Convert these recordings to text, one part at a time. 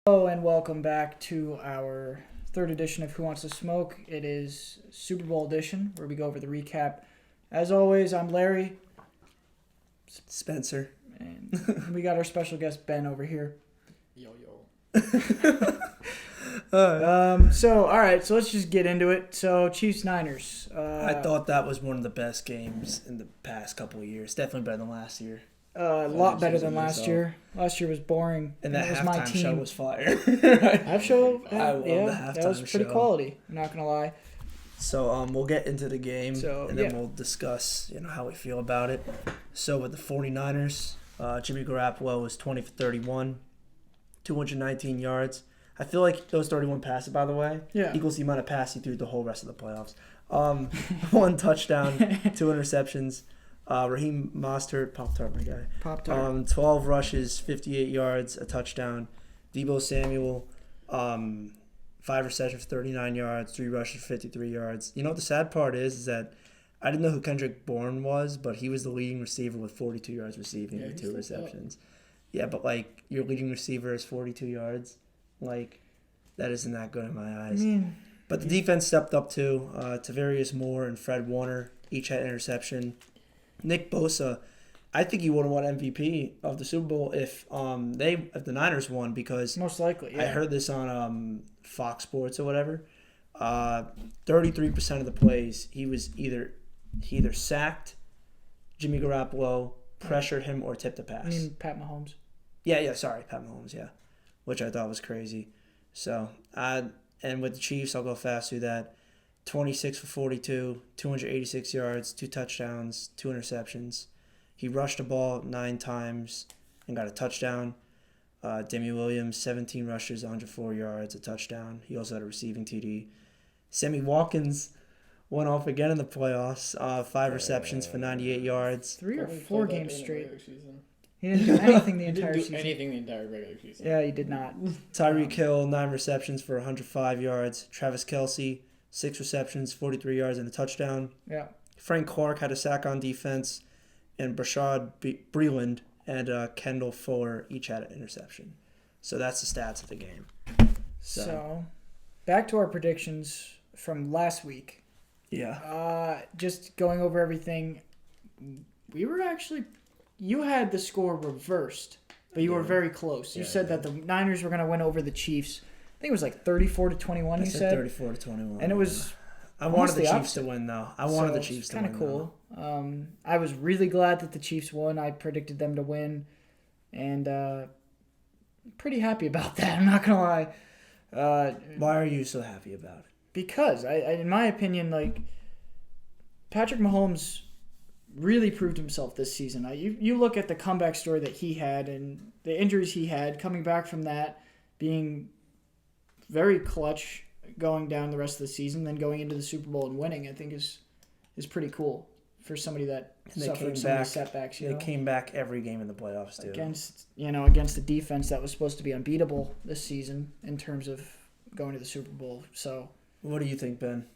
Hello and welcome back to our third edition of Who Wants to Smoke. It is Super Bowl edition where we go over the recap. As always, I'm Larry. Spencer. And we got our special guest Ben over here. Yo. All right, so let's just get into it. So Chiefs-Niners. I thought that was one of the best games in the past couple of years. Definitely better than last year. A lot better than last year. Last year was boring. And that was my halftime team. show was fire. Half show? I love the halftime that was pretty show. quality. I'm not going to lie. So we'll get into the game, and then yeah. we'll discuss how we feel about it. So with the 49ers, Jimmy Garoppolo was 20 for 31, 219 yards. I feel like those 31 passes, by the way, equals the amount of passes he threw the whole rest of the playoffs. 1 touchdown, 2 interceptions. Raheem Mostert, Pop-Tart, my guy. Pop-Tart. 12 rushes, 58 yards, a touchdown. Deebo Samuel, 5 receptions for 39 yards, 3 rushes for 53 yards. You know what the sad part is that I didn't know who Kendrick Bourne was, but he was the leading receiver with 42 yards receiving and 2 receptions. Yeah, but your leading receiver is 42 yards. That isn't that good in my eyes. But the defense stepped up too. Tavarius Moore and Fred Warner each had interception. Nick Bosa, I think he would have won MVP of the Super Bowl if the Niners won, because Most likely, yeah. I heard this on Fox Sports or whatever. 33% of the plays he either sacked Jimmy Garoppolo, pressured him, or tipped a pass. I mean Pat Mahomes. Sorry, Pat Mahomes, which I thought was crazy. So, and with the Chiefs, I'll go fast through that. 26 for 42, 286 yards, 2 touchdowns, 2 interceptions. He rushed the ball 9 times and got a touchdown. Demi Williams, 17 rushes, 104 yards, a touchdown. He also had a receiving TD. Sammy Watkins went off again in the playoffs. 5 receptions for 98 yards. 3 or 4 games straight. Season. He didn't do anything the He entire didn't do season. anything the entire regular season. Yeah, he did not. Tyreek Hill, 9 receptions for 105 yards. Travis Kelce, 6 receptions, 43 yards, and a touchdown. Yeah. Frank Clark had a sack on defense, and Brashad Breeland and Kendall Fuller each had an interception. So that's the stats of the game. So back to our predictions from last week. Yeah. Just going over everything, we were actually... You had the score reversed, but you were very close. You said that the Niners were going to win over the Chiefs. I think it was 34-21, you said? 34-21. And it was... I wanted the Chiefs opposite. to win, though. I wanted the Chiefs to win. Kind of cool. I was really glad that the Chiefs won. I predicted them to win, and pretty happy about that. I'm not gonna lie. Why are you so happy about it? Because I in my opinion, Patrick Mahomes really proved himself this season. You look at the comeback story that he had and the injuries he had, coming back from that, being very clutch going down the rest of the season, then going into the Super Bowl and winning, I think is pretty cool for somebody that suffered so many setbacks. They came back every game in the playoffs, too. Against the defense that was supposed to be unbeatable this season in terms of going to the Super Bowl. So, what do you think, Ben?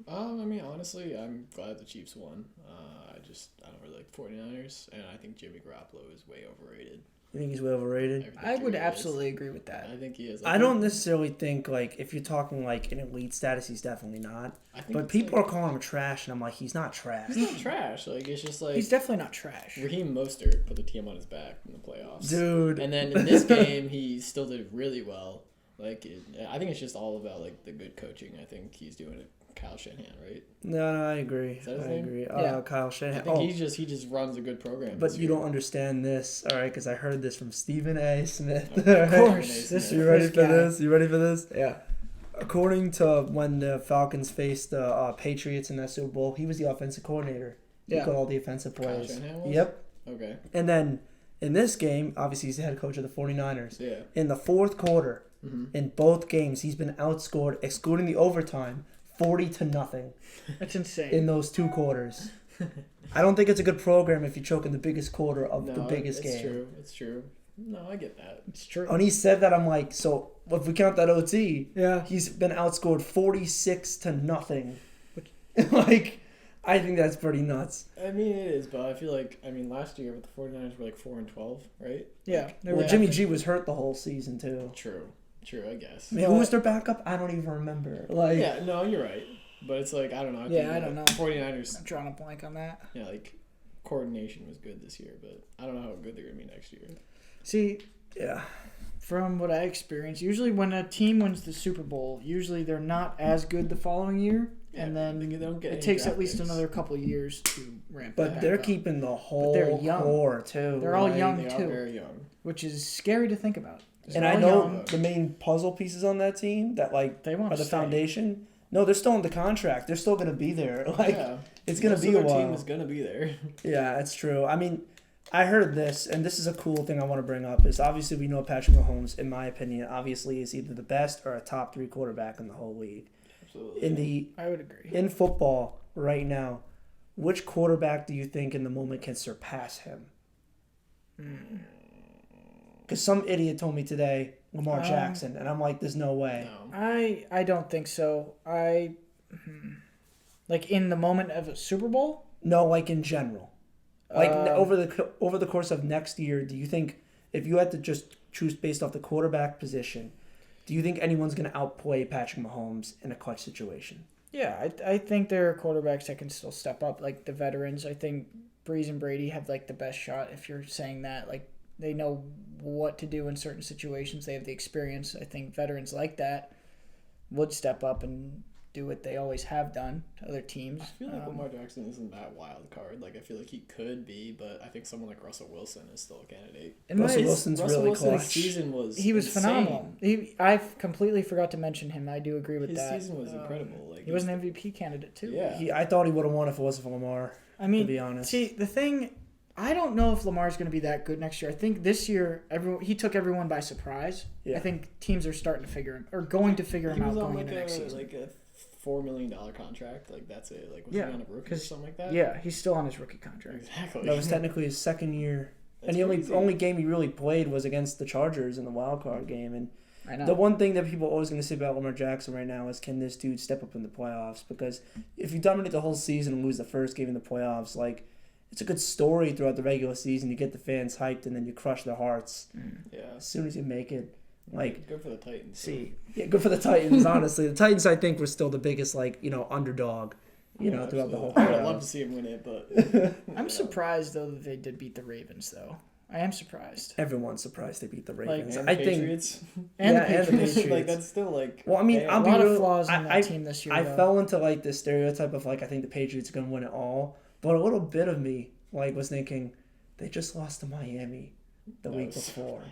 Honestly, I'm glad the Chiefs won. I don't really like 49ers, and I think Jimmy Garoppolo is way overrated. You think he's way overrated? I would absolutely agree with that. I think he is. I don't necessarily think, if you're talking, in elite status, he's definitely not. But people are calling him trash, and I'm like, he's not trash. He's not trash. It's just He's definitely not trash. Raheem Mostert put the team on his back in the playoffs. Dude. And then in this game, he still did really well. I think it's just all about, the good coaching. I think he's doing it. Kyle Shanahan, right? No, I agree. Is that his name? Agree. Yeah. Kyle Shanahan. I think he just runs a good program. But you don't understand this, all right? Because I heard this from Stephen A. Smith. Of course. You ready for this? You ready for this? Yeah. According to when the Falcons faced the Patriots in that Super Bowl, he was the offensive coordinator. He called all the offensive plays. Kyle Shanahan was? Yep. Okay. And then in this game, obviously he's the head coach of the 49ers. Yeah. In the fourth quarter, in both games, he's been outscored, excluding the overtime, 40-0 That's insane. in those 2 quarters. I don't think it's a good program if you choke in the biggest quarter of the No, biggest it's game. true. It's true. No, I get that. It's true. When he said that, I'm like, so if we count that OT, Yeah. he's been outscored 46-0. Like, I think that's pretty nuts. I mean, it is, but I feel like last year with the 49ers were like 4-12, right? Yeah. They Well, were Jimmy G was hurt the whole seseason too. True, I guess. I mean, who was their backup? I don't even remember. Like, Yeah, no, you're right. But it's like, I don't know. I don't know. 49ers, I'm drawing a blank on that. yeah, like, coordination was good this year, but I don't know how good they're going to be next year. See, yeah. from what I experienced, usually when a team wins the Super Bowl, usually they're not as good the following year, and then they don't get it any takes draft at least picks. another couple of years to ramp. But that they're back up, keeping the whole they're young. core too. They're all Right, young, they too. are very young. which is scary to think about. And They're I all know young. the main puzzle pieces on that team that like They want are to the stay. foundation. No, they're still in the contract. They're still gonna be there. Like Yeah. it's gonna Most be of a their while. team is going to be there. Yeah, it's true. I mean, I heard this, and this is a cool thing I want to bring up. Is obviously we know Patrick Mahomes, in my opinion, obviously is either the best or a top 3 quarterback in the whole league. Absolutely. I would agree. In football right now, which quarterback do you think in the moment can surpass him? Because some idiot told me today, Lamar Jackson, and I'm like, there's no way. No. I don't think so. Like in the moment of a Super Bowl. No, like in general. Like Um, over the course of next year, do you think if you had to just choose based off the quarterback position, do you think anyone's going to outplay Patrick Mahomes in a clutch situation? Yeah, I think there are quarterbacks that can still step up, like the veterans. I think Breeze and Brady have like the best shot. If you're saying that, like they know what to do in certain situations, they have the experience. I think veterans like that would step up and do what they always have done to other teams. I feel like Lamar Jackson isn't that wild card. Like, I feel like he could be, but I think someone like Russell Wilson is still a candidate. In my- Russell Wilson's really Wilson's clutch. season was he was insane. phenomenal. I completely forgot to mention him. I do agree with His that. season was incredible. Like He was an MVP candidate too. Yeah. I thought he would have won if it wasn't for Lamar. I mean, to be honest. see, the thing, I don't know if Lamar's going to be that good next year. I think this year, he took everyone by surprise. Yeah. I think teams are starting to figure him, or going to figure He him out was on going like into next season. a $4 million contract. Like, that's it. Like, was Yeah, he on a rookie or 'cause- something like that? Yeah, he's still on his rookie contract. Exactly. That was technically his second year. That's And the crazy. only game he really played was against the Chargers in the wild card game. And I know. the one thing that people are always going to say about Lamar Jackson right now is, can this dude step up in the playoffs? Because if you dominate the whole season and lose the first game in the playoffs, like, it's a good story throughout the regular season. You get the fans hyped and then you crush their hearts Yeah. as soon as you make it. Like, good for the Titans. See, yeah, good for the Titans, honestly. The Titans, I think, were still the biggest, like, underdog, Yeah, throughout the whole absolutely. I would love to playoffs. see him win it, but I'm surprised though that they did beat the Ravens though. I am surprised. Everyone's surprised they beat the Ravens. and I the think, Patriots. And Yeah, the and the Patriots. Patriots. like, that's still like. well, I mean, damn. I'll A be lot real, of flaws in that I team this year. I though. fell into, like, the stereotype of, like, I think the Patriots are going to win it all. But a little bit of me, like, was thinking, they just lost to Miami the That week was so before.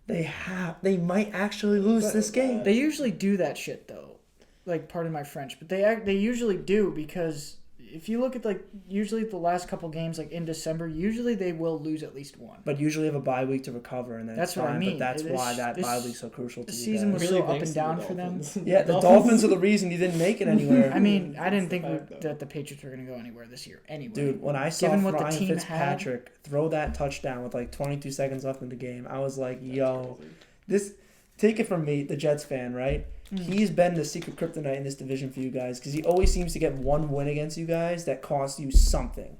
bad. They might actually lose That this was game. bad. They usually do that shit though. Like, pardon my French, but they usually do, because if you look at like usually the last couple games like in December, usually they will lose at least one. But usually have a bye week to recover, and then That's it's what I fine. mean. But that's This- why that this- bye week's so crucial to the you season guys. was Really so up thanks and to the down for them. Dolphins. Yeah, the Dolphins are the reason you didn't make it anywhere. I mean, I didn't That's think the fact, though. that the Patriots were going to go anywhere this year anyway. Dude, when I saw Given what the Ryan team Fitzpatrick throw that touchdown with like 22 seconds left in the game, I was like, yo, Crazy. this, take it from me, the Jets fan, right? Mm. He's been the secret kryptonite in this division for you guys because he always seems to get one win against you guys that costs you something.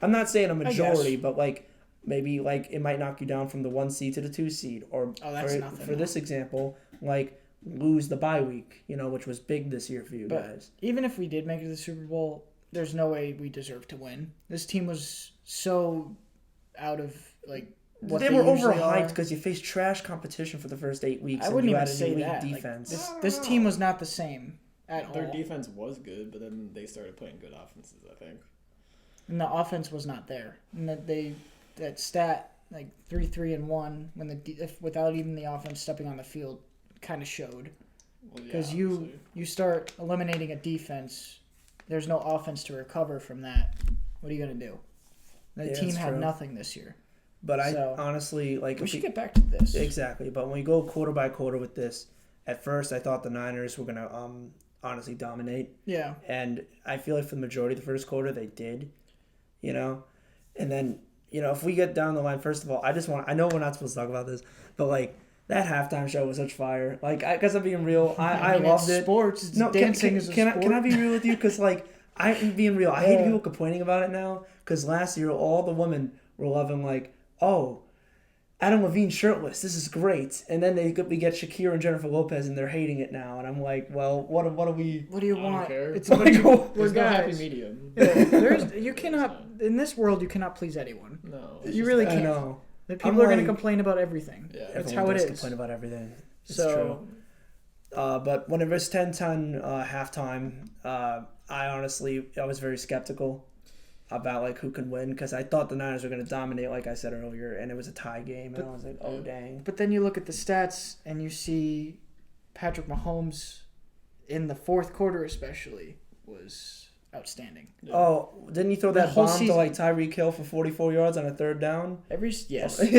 I'm not saying a majority, but like maybe like it might knock you down from the 1 seed to the 2 seed, or Oh, that's nothing, for no. this example, like lose the bye week, which was big this year for you But guys. even if we did make it to the Super Bowl, there's no way we deserve to win. This team was so out of like what They were usually overhyped are. because you faced trash competition for the first 8 weeks. I and wouldn't you even had an say elite that. Like, defense. this team was not the same at Their all. defense was good, but then they started playing good offenses, I think. And the offense was not there. And that stat like 3-3-1 when without even the offense stepping on the field kind of showed, Well, yeah, because obviously. you start eliminating a defense, there's no offense to recover from that. What are you gonna do? The Yeah, team it's had true. nothing this year. But I So, honestly like We if should you- get back to this. exactly. But when we go quarter by quarter with this, at first I thought the Niners were gonna honestly dominate, Yeah. and I feel like for the majority of the first quarter they did. you know? And then, if we get down the line, first of all, I know we're not supposed to talk about this, but like that halftime show was such fire. Like, because I'm being real, I mean, loved it's it. sports. It's No, dancing is a sport. can I be real with you? Because like, I'm being real. I hate Yeah. people complaining about it now. Because last year, all the women were loving like, oh, Adam Levine shirtless. This is great. And then we get Shakira and Jennifer Lopez, and they're hating it now. And I'm like, well, what are we? What do you I don't want? care. It's Like, we're There's no happy guys. medium. Yeah, you cannot in this world. You cannot please anyone. No. You really I can't. know. The people I'm are going to like- complain about everything. Yeah. That's Everyone how it does is. complain about everything. It's So true. But when it was 10-10 halftime, I was very skeptical about like who can win because I thought the Niners were going to dominate, like I said earlier, and it was a tie game, and I was like, oh dang. But then you look at the stats and you see Patrick Mahomes in the fourth quarter, especially, was outstanding. Oh, didn't he throw The that whole bomb to season. like Tyreek Hill for 44 yards on a third down? Yes, Like-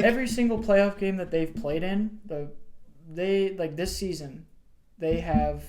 every single playoff game that they've played in, this season, they have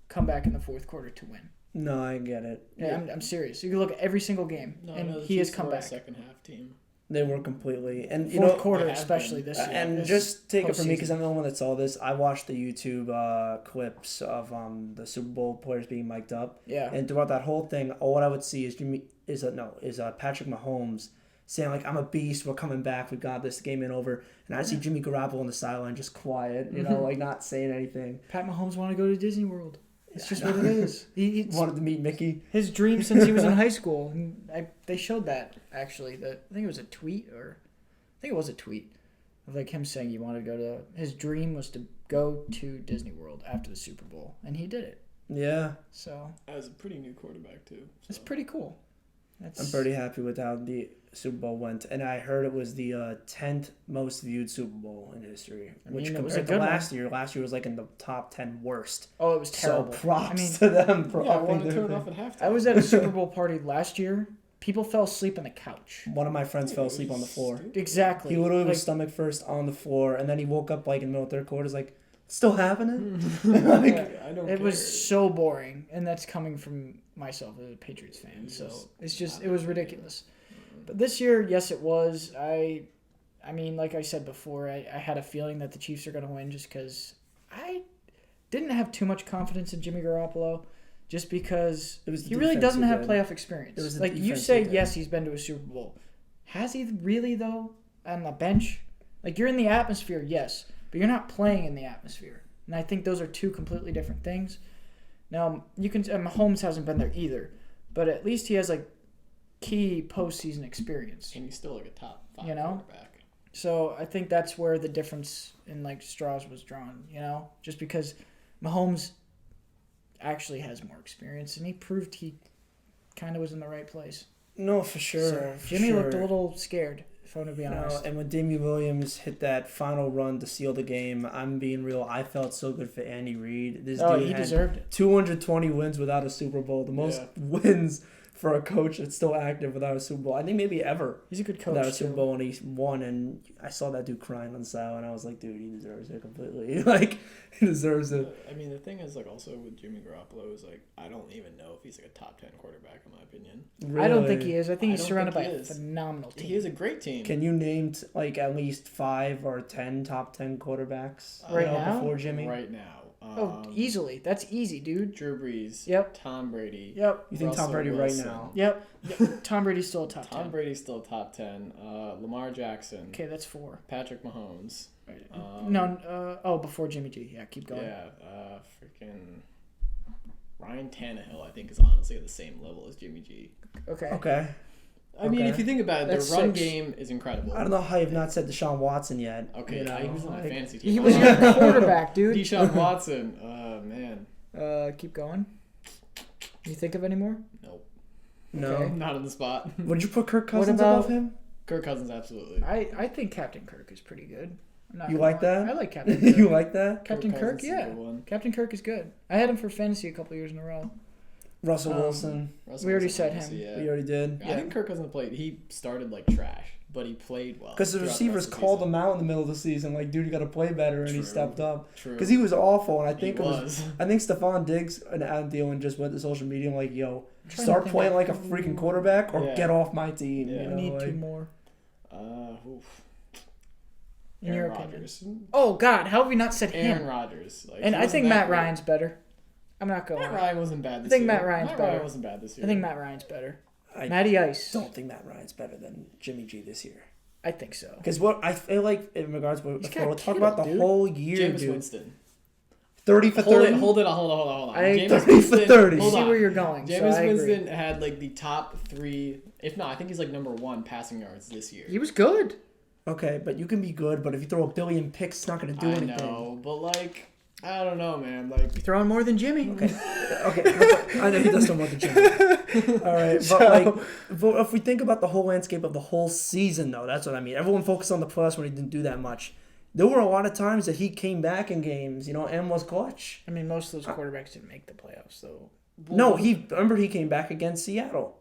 come back in the fourth quarter to win. No, I get it. Yeah, I'm serious. You can look at every single game, No, and no, the he has Chiefs come were a back. second half team. They were completely, and you Fourth know, quarter, they have especially been. this year. and this just take it from me postseason. because I'm the only one that saw this. I watched the YouTube clips of the Super Bowl players being mic'd up, Yeah, and throughout that whole thing, all what I would see is Patrick Mahomes saying like, "I'm a beast. We're coming back. We got this. Game ain't over." And I see Jimmy Garoppolo on the sideline just quiet, like not saying anything. Pat Mahomes wanted to go to Disney World. It's Yeah, just I what know. it is. He Wanted to meet Mickey. his dream since he was in high school. And they showed that actually. I think it was a tweet of like him saying he wanted to go to. His dream was to go to Disney World after the Super Bowl, and he did it. Yeah, So As a pretty new quarterback too. it's pretty cool. That's I'm pretty happy with how the Super Bowl went, and I heard it was the 10th most viewed Super Bowl in history, I which mean, it was compared a to good last year was like in the top 10 worst. Oh, it was terrible. So props I mean, to them for Yeah, I upping wanted to their turn it thing. off at halftime. I was at a Super Bowl party last year. People fell asleep on the couch. One of my friends fell asleep on the floor. Exactly. He literally was Like, stomach first on the floor, and then he woke up like in the middle of third quarter. Is like, still happening? I don't it care. was so boring, and that's coming from myself as a Patriots fan. It's So just it was ridiculous. But this year, yes, it was. I mean, like I said before, I had a feeling that the Chiefs are going to win just because I didn't have too much confidence in Jimmy Garoppolo, just because It was the he really defense doesn't who have did. playoff experience. It was the Like you defense say, who did. yes, he's been to a Super Bowl. Has he really though? On the bench, like you're in the atmosphere, yes, but you're not playing in the atmosphere, and I think those are two completely different things. Now you can, and Mahomes hasn't been there either, but at least he has like key postseason experience. And he's still like a top 5 You know? quarterback. So I think that's where the difference in like straws was drawn. Just because Mahomes actually has more experience, and he proved he kind of was in the right place. No, for sure. So for Jimmy looked a sure. little scared, if I'm going to be You know, honest. and when Damian Williams hit that final run to seal the game, I'm being real. I felt so good for Andy Reid. This Oh, dude he had deserved it. 220 wins without a Super Bowl. The most Yeah. wins for a coach that's still active without a Super Bowl. I think maybe ever He's a good without a coach Super too. Bowl, and he won. And I saw that dude crying on the side, and I was like, dude, he deserves it completely. Like, he deserves it. I mean, the thing is, like, also with Jimmy Garoppolo is like, I don't even know if he's like a top 10 quarterback in my opinion. I don't think Really. he is. I think I he's don't surrounded think by he a is. phenomenal team. He is a great team. Can you name like at least 5 or 10 top 10 quarterbacks Right now? before Jimmy? Right now. Oh, easily. That's easy, dude. Drew Brees. Yep. Tom Brady. Yep. You think Tom Russell Brady Wilson. right now? Yep. Tom Brady's still a top Tom 10. Brady's still top 10. Lamar Jackson. Okay, that's 4. Patrick Mahomes. Before Jimmy G. Yeah, keep going. Yeah. Freaking Ryan Tannehill, I think, is honestly at the same level as Jimmy G. Okay. Okay. I mean, Okay. if you think about it, That's their run 6. game is incredible. I don't know how you've not said Deshaun Watson yet. Okay, you know? he was on my like, fantasy team. He was your quarterback, dude. Deshaun Watson. Oh, man. Keep going. You think of any more? Nope. No. Okay. Not on the spot. Would you put Kirk Cousins about- above him? Kirk Cousins, absolutely. I think Captain Kirk is pretty good. I'm not You gonna like lie. that? I like Captain Kirk. You like that? Captain Kirk, Cousins is a yeah. good one. Captain Kirk is good. I had him for fantasy a couple years in a row. Russell Wilson. Russell We already Wilson, said him. obviously, yeah. We already did. I think Kirk Cousins played. He started like trash, but he played well. Because the throughout receivers rest of the called season. him out in the middle of the season, like, dude, you got to play better, and he True. stepped up. True. Because he was awful, and I think He it was. was. I think Stephon Diggs and Adam Thielen just went to social media and like, yo, trying to start think playing of like a who- freaking quarterback or Yeah. get off my team. Yeah. You We know, need like, two more. Oof. In your Aaron opinion. Rodgers. Oh God, how have we not said Aaron him? Rodgers. Like, And he I wasn't think that Matt great. Ryan's better. I'm not going. Matt Ryan wasn't bad this I think year. Matt Ryan's Matt better. Ryan wasn't bad this year. I think Matt Ryan's better. I Matty Ice. don't think Matt Ryan's better than Jimmy G this year. I think so. Because what I feel like in regards to He's before, got we'll talk Kittle, about the dude. whole year, Jameis dude. Winston. 30 for Hold 30. it, hold on. I- Jameis 30 for Winston, 30. Hold See on. where you're going. So Jameis I agree. Winston had like the top 3, if not, I think he's like number 1 passing yards this year. He was good. Okay, but you can be good, but if you throw a billion picks, it's not going to do I anything. know, but like, I don't know, man. Like, You're throwing more than Jimmy. Okay. I know he does still want the gym. All right, but if we think about the whole landscape of the whole season, though, that's what I mean. Everyone focused on the playoffs when he didn't do that much. There were a lot of times that he came back in games, and was clutch. I mean, most of those quarterbacks didn't make the playoffs, though. No, he came back against Seattle.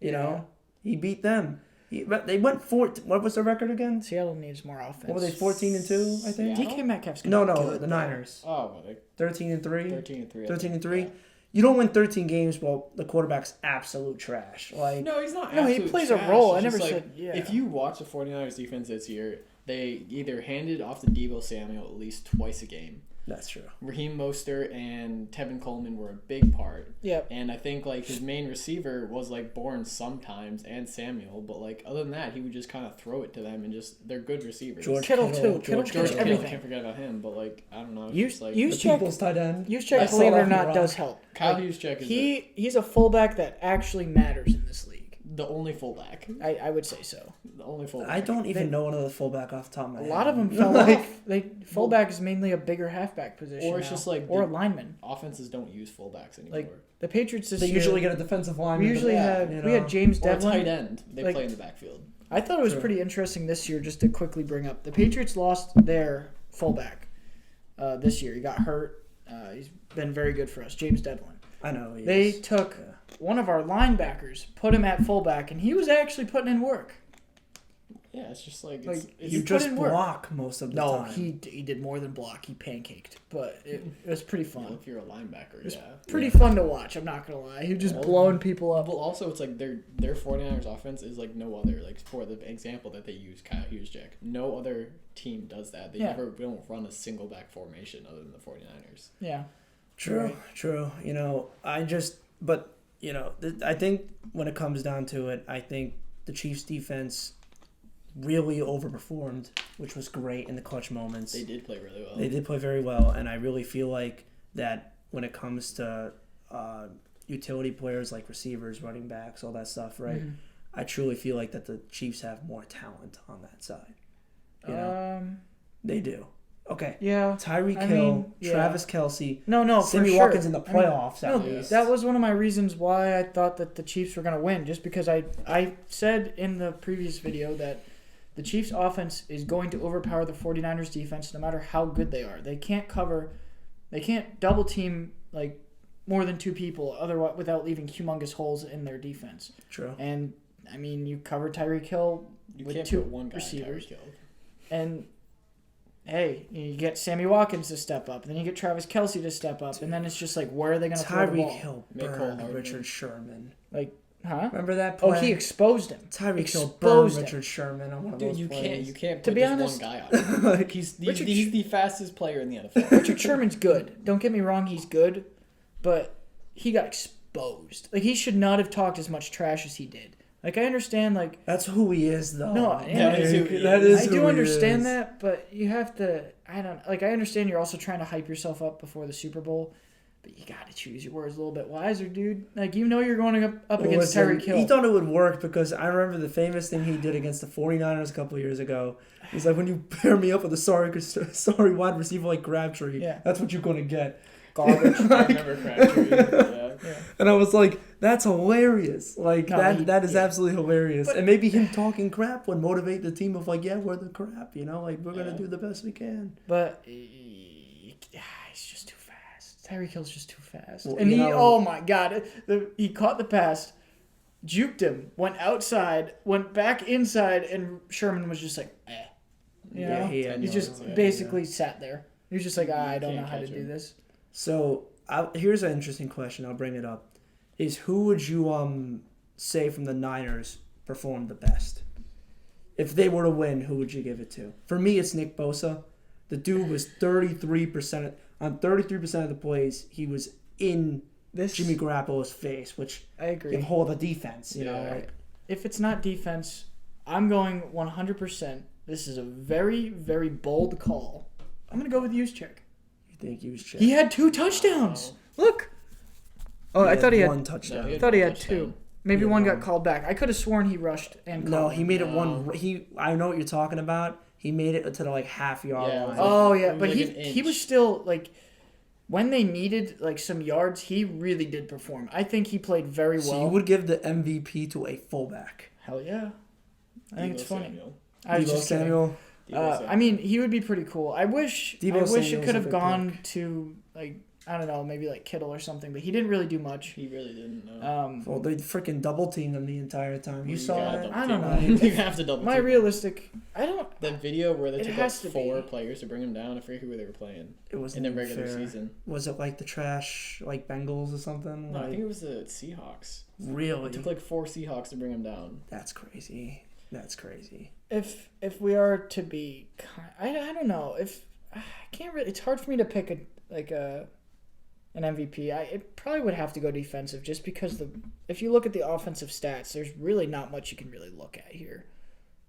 You know, he beat them. They went 4. What was their record again? Seattle needs more offense. What were they? 14-2, I think. Yeah. DK Metcalf's No, gonna be no, good, the though. Niners. oh, well, like 13-3. 13-3. 13-3. Yeah. You don't win 13 games while the quarterback's absolute trash. Like, No, he's not. No, he absolute plays a trash. role. I It's never just, said- yeah. If you watch the 49ers defense this year, they either handed off to Deebo Samuel at least twice a game. that's true. Raheem Mostert and Tevin Coleman were a big part. Yep. And I think like his main receiver was like Bourne sometimes and Samuel, but like other than that, he would just kind of throw it to them and just they're good receivers. Kittle, Kittle, too. Kittle George catch Kittle, everything. can't forget about him, but like I don't know. It's Use just, like, use The check. people's tight end. Use I check. saw Believe it that or from not, Rock. does help. Kyle Like, Juszczyk is he's a fullback that actually matters in this league. the only fullback. I would say so. The only fullback. I don't even know another fullback off the top of my A head. lot of them fell Like, off. Fullback is mainly a bigger halfback position. Or it's now. just like or a the- lineman. Offenses don't use fullbacks anymore. Like the Patriots this They year. usually get a defensive lineman. we usually but, had you we had know. James or a tight Devlin. end. They Like- play in the backfield. I thought it was True. pretty interesting this year. Just to quickly bring up, the Patriots lost their fullback this year. He got hurt. He's been very good for us, James Devlin. I know. he They is. took Yeah. one of our linebackers, put him at fullback, and he was actually putting in work. Yeah, it's just like, Like, it's You put just in work. block most of the No, time. he did more than block. He pancaked, but it was pretty well, fun. if you're a linebacker, It's yeah. Pretty fun to watch. I'm not gonna lie. He was just Well, blowing people up. Well, also it's like their 49ers offense is like no other. Like for the example that they use, Kyle Juszczyk. No other team does that. They Yeah. don't run a single back formation other than the 49ers. Yeah. True, Right. true. I think when it comes down to it, I think the Chiefs' defense really overperformed, which was great in the clutch moments. They did play really well. They did play very well, and I really feel like that when it comes to utility players like receivers, running backs, all that stuff, right? Mhm. I truly feel like that the Chiefs have more talent on that side. You know, they do. Okay. Yeah. Tyreek I Hill, mean, yeah. Travis Kelce, No, for Sammy sure. Watkins in the I mean, playoffs at no, least. that was one of my reasons why I thought that the Chiefs were going to win, just because I said in the previous video that the Chiefs' offense is going to overpower the 49ers' defense no matter how good they are. They can't double team like more than two people otherwise without leaving humongous holes in their defense. True. And I mean, you cover Tyreek Hill You with can't two put one guy receivers. in Tyreek Hill. And hey, you get Sammy Watkins to step up, then you get Travis Kelce to step up, and then it's just like, where are they going to throw the Tyreek ball? Hill Make Cole burned Hardman. Richard Sherman. Huh? Remember that Oh, play? he exposed him. Tyreek Hill burned exposed him. Richard Sherman on one of Dude, those you plays. can't To put be just honest- one guy on him. Like, He's Richard the fastest player in the NFL. Richard Sherman's good. Don't get me wrong, he's good, but he got exposed. Like, he should not have talked as much trash as he did. Like, I understand, like, That's who he is, though. No, Like, that is who he that is. is I who do he understand is. that, but you have to, I understand you're also trying to hype yourself up before the Super Bowl, but you got to choose your words a little bit wiser, dude. Like, you know you're going up against Listen, Tyreek Hill. He thought it would work because I remember the famous thing he did against the 49ers a couple of years ago. He's like, when you pair me up with a sorry wide receiver like Crabtree, Yeah. that's what you're going to get. Garbage. I remember Crabtree. Yeah. And I was like, that's hilarious. Like, No, that is yeah. absolutely hilarious. But- and maybe him talking crap would motivate the team of like, yeah, we're the crap, you know? Like, we're going Yeah. to do the best we can. But he's just too fast. Tyreek Hill's just too fast. Well, And you he, know- oh my God, he caught the pass, juked him, went outside, went back inside, and Sherman was just like, eh. You know? he had He no just idea. basically sat there. He was just like, I don't know Can't how to catch do him. this. So here's an interesting question. I'll bring it up. Is who would you say from the Niners performed the best? If they were to win, who would you give it to? For me, it's Nick Bosa. The dude was 33% on 33% of the plays. He was in This Jimmy Garoppolo's face, which I agree. can hold the defense. You know, Yeah. like, If it's not defense, I'm going 100%. This is a very, very bold call. I'm going to go with Juszczyk. you think he was checked. He had 2 touchdowns. Look. Oh, I thought he had. one touchdown. No, he I thought he had touchdown. 2. Maybe He had one one. got called back. I could have sworn he rushed and called. No, he made it No. one. I know what you're talking about. He made it to the like half-yard Yeah, it line. was Oh It yeah, was but like an he was inch. still like when they needed like some yards, he really did perform. I think he played very So well. you would give the MVP to a fullback. Hell yeah. I think it's Deebo funny. Samuel. I was Deebo just kidding. Samuel. Deebo Samuel. I mean, he would be pretty cool. I wish Deebo it Samuel's could a have good gone pick. to like I don't know, maybe like Kittle or something, but he didn't really do much. he really didn't know. Well, they freaking double teamed him the entire time. You saw gotta that? double I don't team know. him. You have to double My team him. realistic, I don't. That video where they It took has like to 4 be. players to bring him down. I forget who they were playing It was in the regular season. Was it like the trash, like Bengals or something? No, I Like, think it was the Seahawks. really? It took like 4 Seahawks to bring him down. That's crazy. That's crazy. If we are to be, I don't know if I can't really. It's hard for me to pick an MVP. It probably would have to go defensive just because if you look at the offensive stats, there's really not much you can really look at here.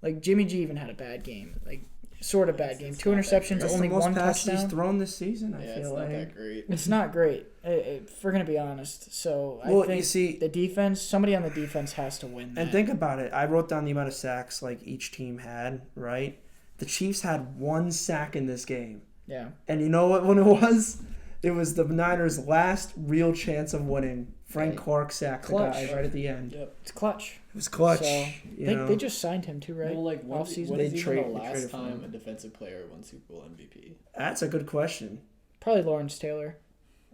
Like Jimmy G even had a bad game, like sort of bad game. It's 2 not that interceptions, That's only the most 1 passes he's touchdown. thrown this season. I Yeah, it's feel not like. that great. It's not great, if we're gonna be honest. So I Well, think you see, the defense, somebody on the defense has to win that. and think about it. I wrote down the amount of sacks like each team had. Right, the Chiefs had 1 sack in this game, yeah, and you know what? When it was, it was the Niners' last real chance of winning. Frank Right. Clark sacked the Clutch. guy right at the end. Yep. it's clutch. It was clutch. So you they know? just signed him too, right? Well, like when Off-season? is They even traded the last for time him. a defensive player won Super Bowl MVP? That's a good question. Probably Lawrence Taylor.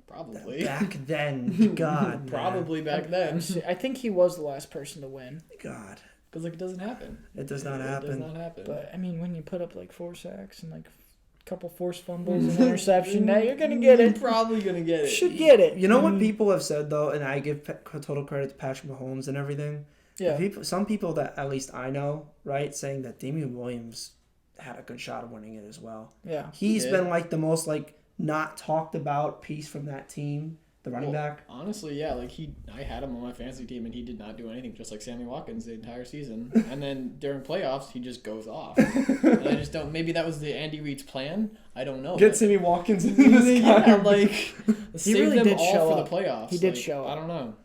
Probably. Back then, God, man. Probably back then. I think he was the last person to win. God, Because like it doesn't happen. it does not It happen. does not happen. But I mean, when you put up like 4 sacks and like a couple forced fumbles and interception, now you're gonna get You're it. probably gonna get it. Should get it. You know what people have said though, and I give total credit to Patrick Mahomes and everything. Yeah. Some people that at least I know, right, saying that Damian Williams had a good shot of winning it as well. Yeah. He's did. been like the most like not talked about piece from that team, the running Well, back. Honestly, yeah, like I had him on my fantasy team and he did not do anything, just like Sammy Watkins the entire season. And then during playoffs, he just goes off. And I just don't. Maybe that was the Andy Reid's plan. I don't know. Get but- Sammy Watkins in yeah, this like save really them did all show for up. the playoffs. He did Like, show up. I don't know.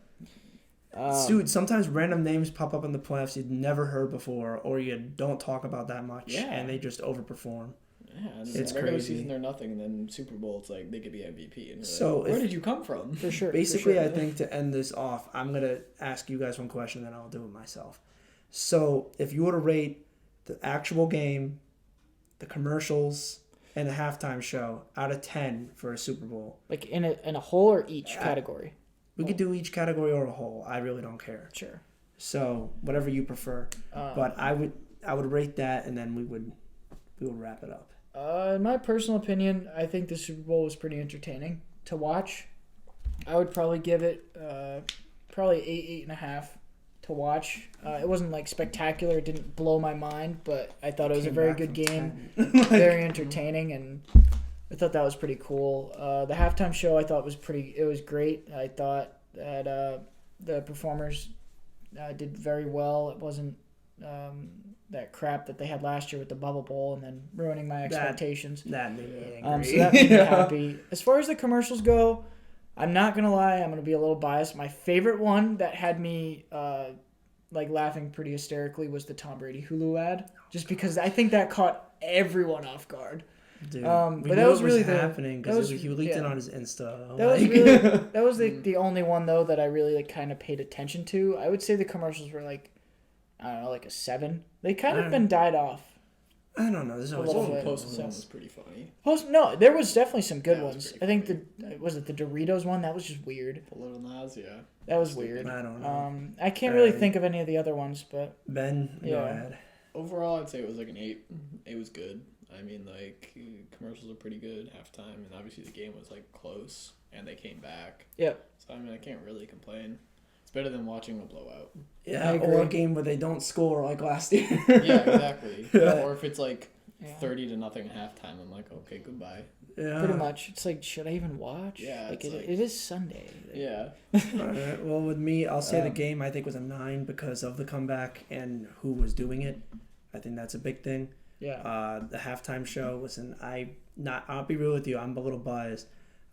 Dude, sometimes random names pop up in the playoffs you'd never heard before, or you don't talk about that much, Yeah. and they just overperform. Yeah, and It's regular crazy. season they're nothing, and then Super Bowl it's like they could be MVP. And you're So like, where if- did you come from? For sure. Basically, for sure. I think to end this off, I'm going to ask you guys one question, then I'll do it myself. So, if you were to rate the actual game, the commercials, and the halftime show out of 10 for a Super Bowl, Like in a whole or each Yeah. category. we could do each category or a whole. I really don't care. Sure. So, whatever you prefer. But I would rate that, and then we would wrap it up. In my personal opinion, I think the Super Bowl was pretty entertaining to watch. I would probably give it probably 8.5 to watch. It wasn't like spectacular. It didn't blow my mind, but I thought it was a Came very back good from game. 10. Very entertaining, and I thought that was pretty cool. The halftime show I thought was it was great. I thought that the performers did very well. It wasn't that crap that they had last year with the bubble bowl and then ruining my expectations. That made me angry. So that made me Yeah. happy. As far as the commercials go, I'm not gonna lie. I'm gonna be a little biased. My favorite one that had me like laughing pretty hysterically was the Tom Brady Hulu ad, just because I think that caught everyone off guard. Dude, But we that knew was it really happening that was- because he leaked it yeah. on his Insta. That was like- really that was the only one though that I really like kind of paid attention to. I would say the commercials were like I don't know, like a 7. They kind of been died off. I don't know. There's always little a few bit. Post good Malone ones. was pretty funny. No, there was definitely some good That was ones. pretty I think was it the Doritos one? That was just weird. The Little Nas, yeah. That was weird. I don't know. I can't really Alright. think of any of the other ones, but Ben, go Yeah. ahead. Overall, I'd say it was like an 8. It was good. I mean, like, commercials are pretty good halftime, and obviously the game was, like, close, and they came back. Yep. So, I mean, I can't really complain. It's better than watching a blowout. Yeah, I or a agree. game where they don't score like last year. Yeah, exactly. Yeah. Or if it's, like, yeah. 30-0 at halftime, I'm like, okay, goodbye. Yeah. Pretty much. It's like, should I even watch? Yeah, Like, it's it, like- it is Sunday. Yeah. Alright, well, with me, I'll say the Um, game I think was a 9 because of the comeback and who was doing it. I think that's a big thing. Yeah. The halftime show, listen, I'll be real with you, I'm a little biased.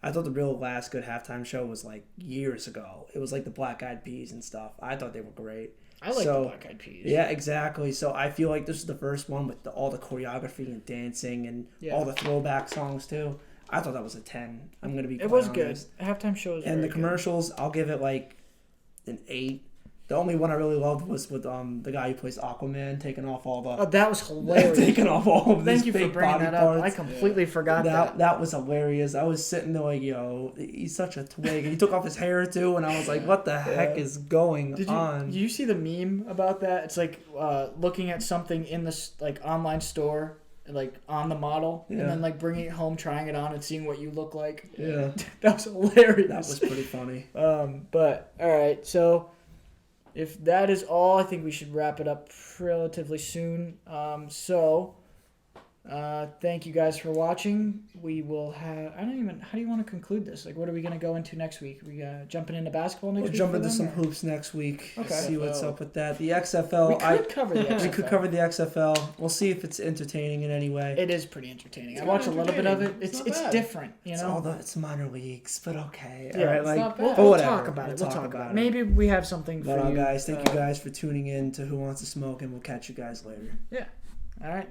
I thought the real last good halftime show was like years ago. It was like the Black Eyed Peas and stuff. I thought they were great. I like so- the Black Eyed Peas. Yeah, exactly. So I feel like this is the first one with all the choreography and dancing and Yeah. all the throwback songs too. I thought that was a 10. I'm gonna be. It quite was good. honest. Halftime show was And very the good. commercials, I'll give it like an 8. The only one I really loved was with the guy who plays Aquaman taking off all the Oh, that was hilarious. taking off all of Thank these you for fake bringing body that up. I parts. completely forgot that. That was hilarious. I was sitting there like, yo, he's such a twig. And he took off his hair too, and I was like, what the heck is going Did on? you see the meme about that? It's like looking at something in this like online store, like on the model, Yeah. and then like bringing it home, trying it on, and seeing what you look like. Yeah, That was hilarious. that was pretty funny. But all right, so if that is all, I think we should wrap it up relatively soon. Thank you guys for watching. We will have. I don't even. How do you want to conclude this? Like, what are we gonna go into next week? We jumping into basketball next We'll week. jump for into them, some or- hoops next week. Okay. See what's XFL. up with that. The XFL. We could cover the XFL. We could cover the XFL. We'll see if it's entertaining in any way. It is pretty entertaining. It's I watched a kinda little bit of it. entertaining. It's It's not bad. different, you It's know. it's minor leagues, but okay. Yeah, All right, it's like not bad. We'll, but we'll whatever. talk about it. We'll talk about it. it. Maybe we have something But for you. guys, thank you guys for tuning in to Who Wants to Smoke, and we'll catch you guys later. All right.